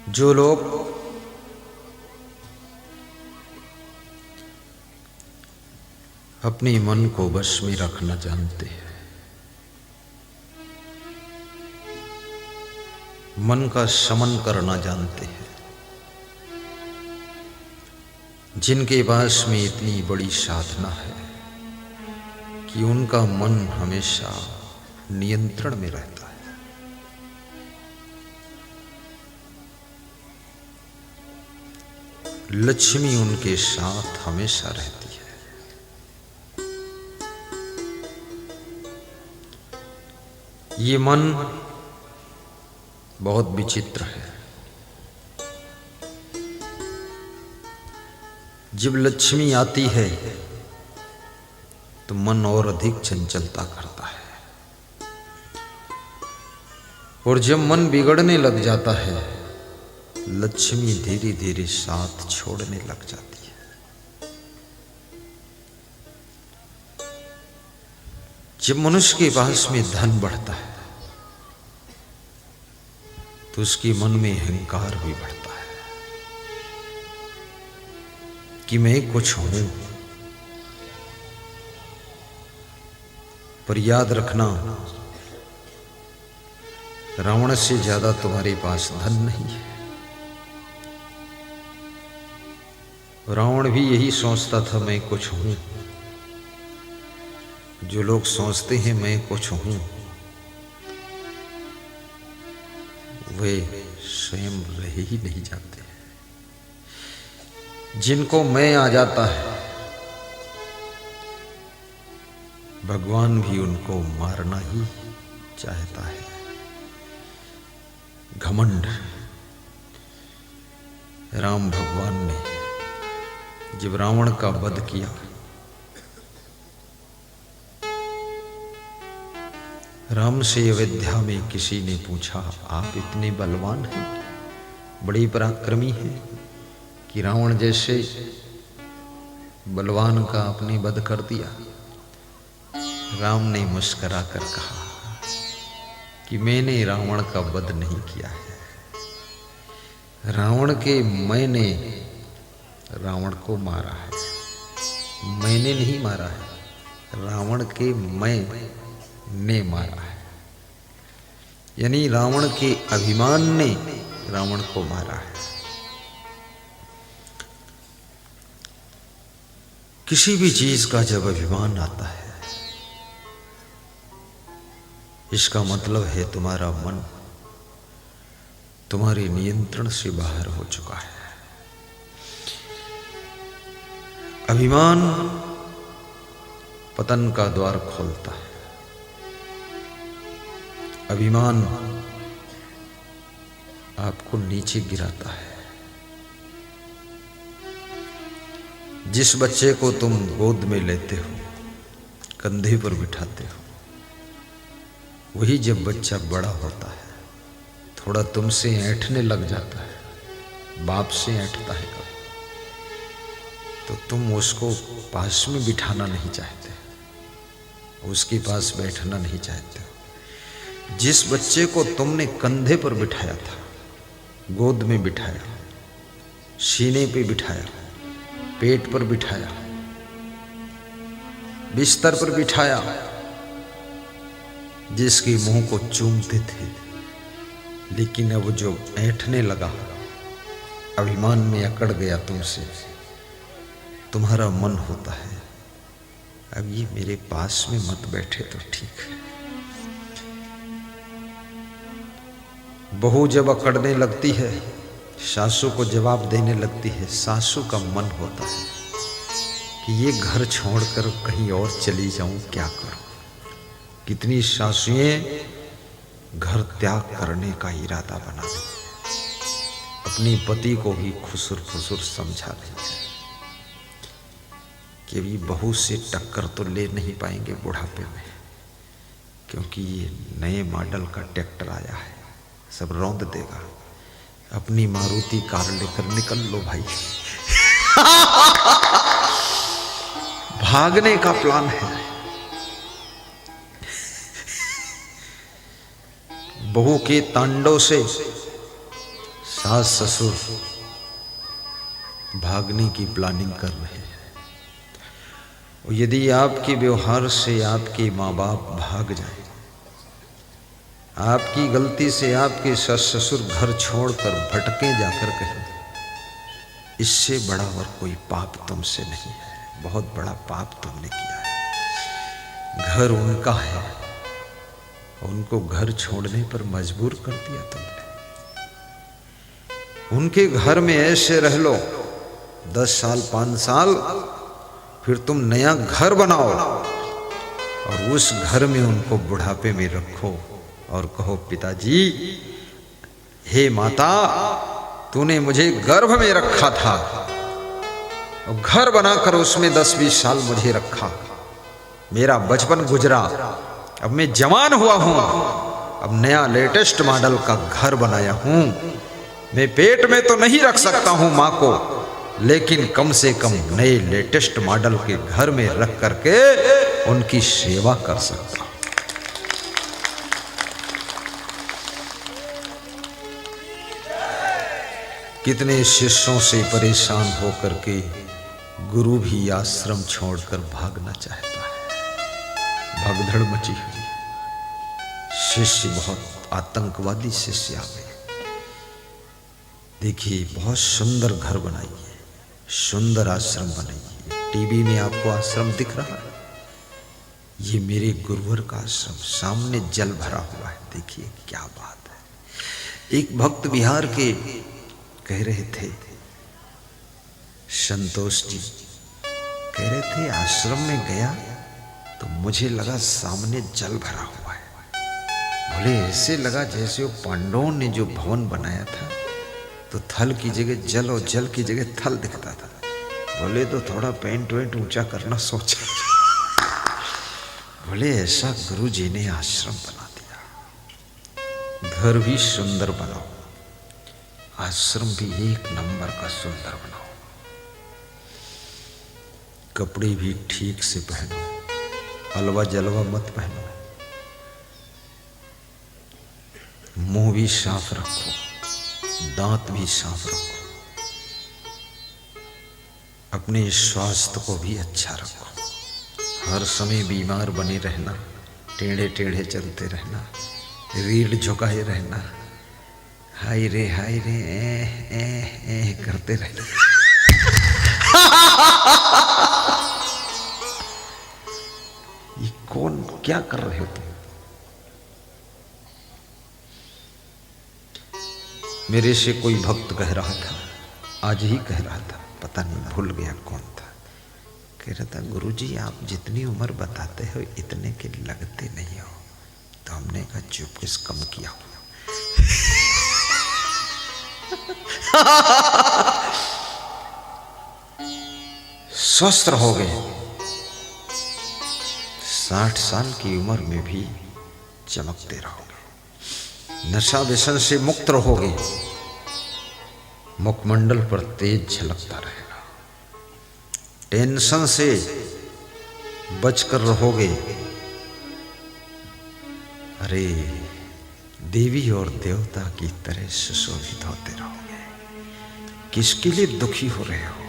जो लोग अपनी मन को वश में रखना जानते हैं, मन का शमन करना जानते हैं, जिनके पास में इतनी बड़ी साधना है कि उनका मन हमेशा नियंत्रण में रहता है, लक्ष्मी उनके साथ हमेशा रहती है। ये मन बहुत विचित्र है। जब लक्ष्मी आती है तो मन और अधिक चंचलता करता है, और जब मन बिगड़ने लग जाता है लक्ष्मी धीरे धीरे साथ छोड़ने लग जाती है। जब मनुष्य के पास में धन बढ़ता है तो उसके मन में अहंकार भी बढ़ता है कि मैं कुछ हूं। पर याद रखना, रावण से ज्यादा तुम्हारे पास धन नहीं है। रावण भी यही सोचता था, मैं कुछ हूं। जो लोग सोचते हैं मैं कुछ हूं, वे स्वयं रह ही नहीं जाते। जिनको मैं आ जाता है भगवान भी उनको मारना ही चाहता है। घमंड। राम भगवान ने जब रावण का वध किया, राम से अयोध्या में किसी ने पूछा, आप इतने बलवान हैं, बड़े पराक्रमी हैं कि रावण जैसे बलवान का आपने वध कर दिया? राम ने मुस्कुरा कर कहा कि मैंने रावण का वध नहीं किया है, रावण के मैंने रावण को मारा है। मैंने नहीं मारा है, रावण के मैं ने मारा है। यानी रावण के अभिमान ने रावण को मारा है। किसी भी चीज का जब अभिमान आता है, इसका मतलब है तुम्हारा मन तुम्हारे नियंत्रण से बाहर हो चुका है। अभिमान पतन का द्वार खोलता है। अभिमान आपको नीचे गिराता है। जिस बच्चे को तुम गोद में लेते हो, कंधे पर बिठाते हो, वही जब बच्चा बड़ा होता है थोड़ा तुमसे ऐंठने लग जाता है, बाप से ऐंठता है कभी, तो तुम उसको पास में बिठाना नहीं चाहते, उसके पास बैठना नहीं चाहते। जिस बच्चे को तुमने कंधे पर बिठाया था, गोद में बिठाया, सीने पे बिठाया, पेट पर बिठाया, बिस्तर पर बिठाया, जिसके मुंह को चूमते थे, लेकिन अब जो ऐंठने लगा, अभिमान में अकड़ गया तुमसे, तुम्हारा मन होता है अब ये मेरे पास में मत बैठे तो ठीक है। बहू जब अकड़ने लगती है, सासू को जवाब देने लगती है, सासू का मन होता है कि ये घर छोड़कर कहीं और चली जाऊं, क्या करूं। कितनी सासुएं घर त्याग करने का इरादा बना रही, अपनी पति को ही खुसुर खुसुर समझा रही है कि अभी बहू से टक्कर तो ले नहीं पाएंगे बुढ़ापे में, क्योंकि ये नए मॉडल का ट्रैक्टर आया है, सब रौंद देगा। अपनी मारुति कार लेकर निकल लो भाई। भागने का प्लान है। बहू के तांडव से सास ससुर भागने की प्लानिंग कर रहे हैं। और यदि आपके व्यवहार से आपके माँ बाप भाग जाए, आपकी गलती से आपके सास ससुर घर छोड़कर भटके जाकर कहें, इससे बड़ा और कोई पाप तुमसे नहीं है। बहुत बड़ा पाप तुमने किया है। घर उनका है, उनको घर छोड़ने पर मजबूर कर दिया तुमने। उनके घर में ऐसे रह लो 10 साल 5 साल, फिर तुम नया घर बनाओ और उस घर में उनको बुढ़ापे में रखो और कहो, पिताजी, हे माता, तूने मुझे गर्भ में रखा था और घर बनाकर उसमें 10-20 साल मुझे रखा। मेरा बचपन गुजरा, अब मैं जवान हुआ हूं, अब नया लेटेस्ट मॉडल का घर बनाया हूं। मैं पेट में तो नहीं रख सकता हूं मां को, लेकिन कम से कम नए लेटेस्ट मॉडल के घर में रख करके उनकी सेवा कर सकता हूं। कितने शिष्यों से परेशान होकर के गुरु भी आश्रम छोड़कर भागना चाहता है। भगदड़ मची हुई, शिष्य बहुत आतंकवादी शिष्य आ गए। देखिए, बहुत सुंदर घर बनाइए, सुंदर आश्रम बनाइए। टीवी में आपको आश्रम दिख रहा है, ये मेरे गुरुवर का आश्रम, सामने जल भरा हुआ है। देखिए क्या बात है। एक भक्त बिहार के कह रहे थे, संतोष जी कह रहे थे, आश्रम में गया तो मुझे लगा सामने जल भरा हुआ है। बोले, ऐसे लगा जैसे वो पांडवों ने जो भवन बनाया था तो थल की जगह जल और जल की जगह थल दिखता था। बोले, तो थोड़ा पेंट वेंट ऊंचा करना सोचा। बोले, ऐसा गुरु जी ने आश्रम बना दिया। घर भी सुंदर बनाओ, आश्रम भी एक नंबर का सुंदर बनाओ, कपड़े भी ठीक से पहनो, अलवा जलवा मत पहनो, मुंह भी साफ रखो, दांत भी साफ रखो, अपने स्वास्थ्य को भी अच्छा रखो। हर समय बीमार बने रहना, टेढ़े टेढ़े चलते रहना, रीढ़ झुकाए रहना, हाय रे करते रहना। ये कौन, क्या कर रहे हो तुम? मेरे से कोई भक्त कह रहा था, आज ही कह रहा था, पता नहीं भूल गया कौन था। कह रहा था, गुरुजी आप जितनी उम्र बताते हो इतने के लगते नहीं हो। तो हमने कहा, चुप, किस कम किया हो। स्वस्थ रहोगे, 60 साल की उम्र में भी चमकते रहोगे, नशा व्यसन से मुक्त रहोगे, मुखमंडल पर तेज झलकता रहेगा, टेंशन से बचकर रहोगे। अरे, देवी और देवता की तरह सुशोभित होते रहोगे। किसके लिए दुखी हो रहे हो?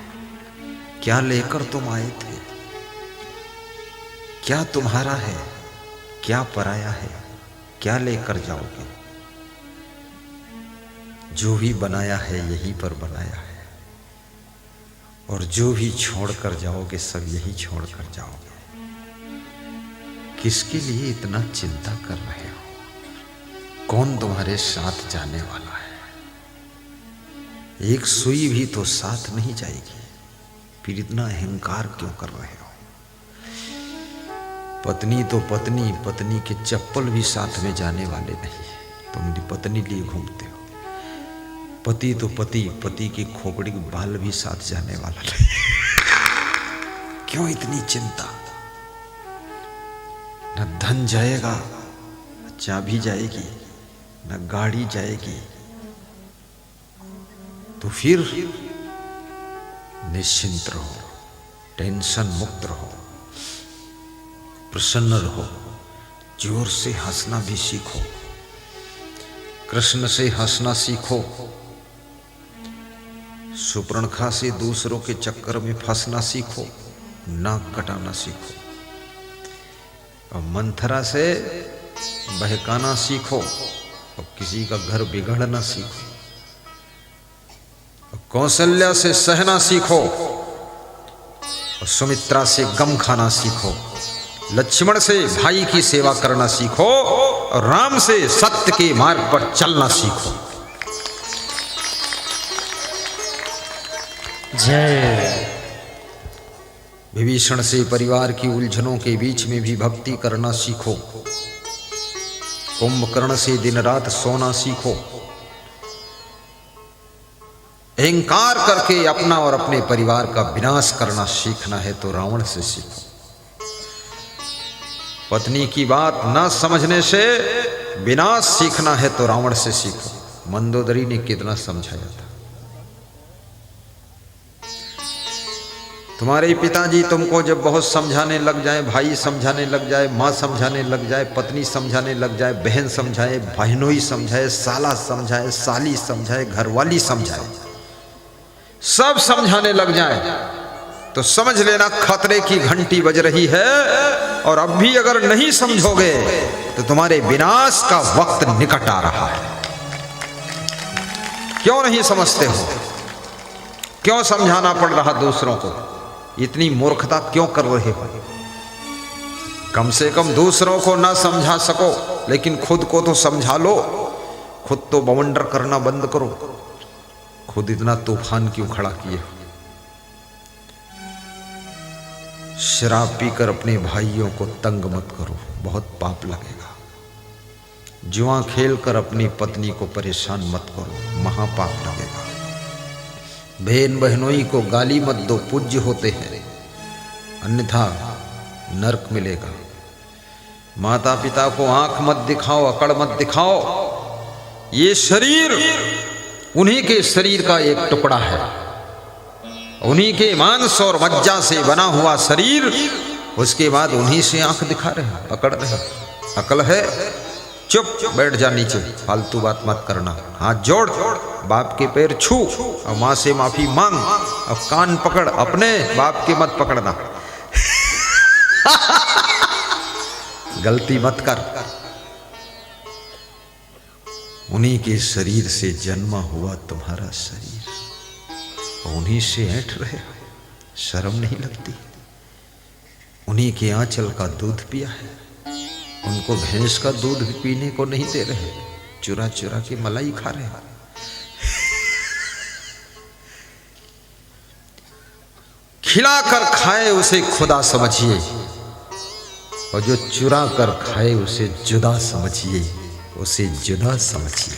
क्या लेकर तुम आए थे? क्या तुम्हारा है, क्या पराया है? क्या लेकर जाओगे? जो भी बनाया है यहीं पर बनाया है, और जो भी छोड़कर जाओगे सब यही छोड़कर जाओगे। किसके लिए इतना चिंता कर रहे हो? कौन तुम्हारे साथ जाने वाला है? एक सुई भी तो साथ नहीं जाएगी, फिर इतना अहंकार क्यों कर रहे हो? पत्नी तो पत्नी, पत्नी के चप्पल भी साथ में जाने वाले नहीं, तुम पत्नी लिए घूमते हो। पति तो पति, पति की खोपड़ी के बाल भी साथ जाने वाला नहीं। क्यों इतनी चिंता? न धन जाएगा, न चाबी जाएगी, न गाड़ी जाएगी, तो फिर निश्चिंत रहो, टेंशन मुक्त रहो, प्रसन्न रहो, जोर से हंसना भी सीखो, कृष्ण से हंसना सीखो, सुपर्णखा से दूसरों के चक्कर में फंसना सीखो, नाक कटाना सीखो। और मंथरा से बहकाना सीखो और किसी का घर बिगड़ना सीखो। और कौशल्या से सहना सीखो और सुमित्रा से गम खाना सीखो। लक्ष्मण से भाई की सेवा करना सीखो और राम से सत्य के मार्ग पर चलना सीखो। जय। विभीषण से परिवार की उलझनों के बीच में भी भक्ति करना सीखो। कुंभकर्ण से दिन रात सोना सीखो। अहंकार करके अपना और अपने परिवार का विनाश करना सीखना है तो रावण से सीखो। पत्नी की बात न समझने से विनाश सीखना है तो रावण से सीखो। मंदोदरी ने कितना समझाया था। तुम्हारे पिताजी तुमको जब बहुत समझाने लग जाए, भाई समझाने लग जाए, माँ समझाने लग जाए, पत्नी समझाने लग जाए, बहन समझाए, बहनोई समझाए, साला समझाए, साली समझाए, घरवाली समझाए, सब समझाने लग जाए तो समझ लेना खतरे की घंटी बज रही है। और अब भी अगर नहीं समझोगे तो तुम्हारे विनाश का वक्त निकट आ रहा है। क्यों नहीं समझते हो? क्यों समझाना पड़ रहा दूसरों को? इतनी मूर्खता क्यों कर रहे हो? कम से कम दूसरों को ना समझा सको लेकिन खुद को तो समझा लो। खुद तो बवंडर करना बंद करो। खुद इतना तूफान क्यों खड़ा किए? शराब पीकर अपने भाइयों को तंग मत करो, बहुत पाप लगेगा। जुआ खेलकर अपनी पत्नी को परेशान मत करो, महापाप लगेगा। बहन बहनोई को गाली मत दो, पूज्य होते हैं, अन्यथा नरक मिलेगा। माता पिता को आंख मत दिखाओ, अकड़ मत दिखाओ। ये शरीर उन्हीं के शरीर का एक टुकड़ा है। उन्हीं के मांस और मज्जा से बना हुआ शरीर, उसके बाद उन्हीं से आंख दिखा रहे, पकड़ रहे। अकल है? चुप बैठ जा नीचे, फालतू बात मत करना। हाथ जोड़, बाप के पैर छू और माँ से माफी मांग। अब कान पकड़, अपने बाप के मत पकड़ना। गलती मत कर। उन्हीं के शरीर से जन्मा हुआ तुम्हारा शरीर, उन्हीं से ऐंठ रहे हो, शर्म नहीं लगती? उन्हीं के आंचल का दूध पिया है, उनको भैंस का दूध भी पीने को नहीं दे रहे, चुरा चुरा के मलाई खा रहे हैं। खिलाकर खाए उसे खुदा समझिए और जो चुरा कर खाए उसे जुदा समझिए, उसे जुदा समझिए।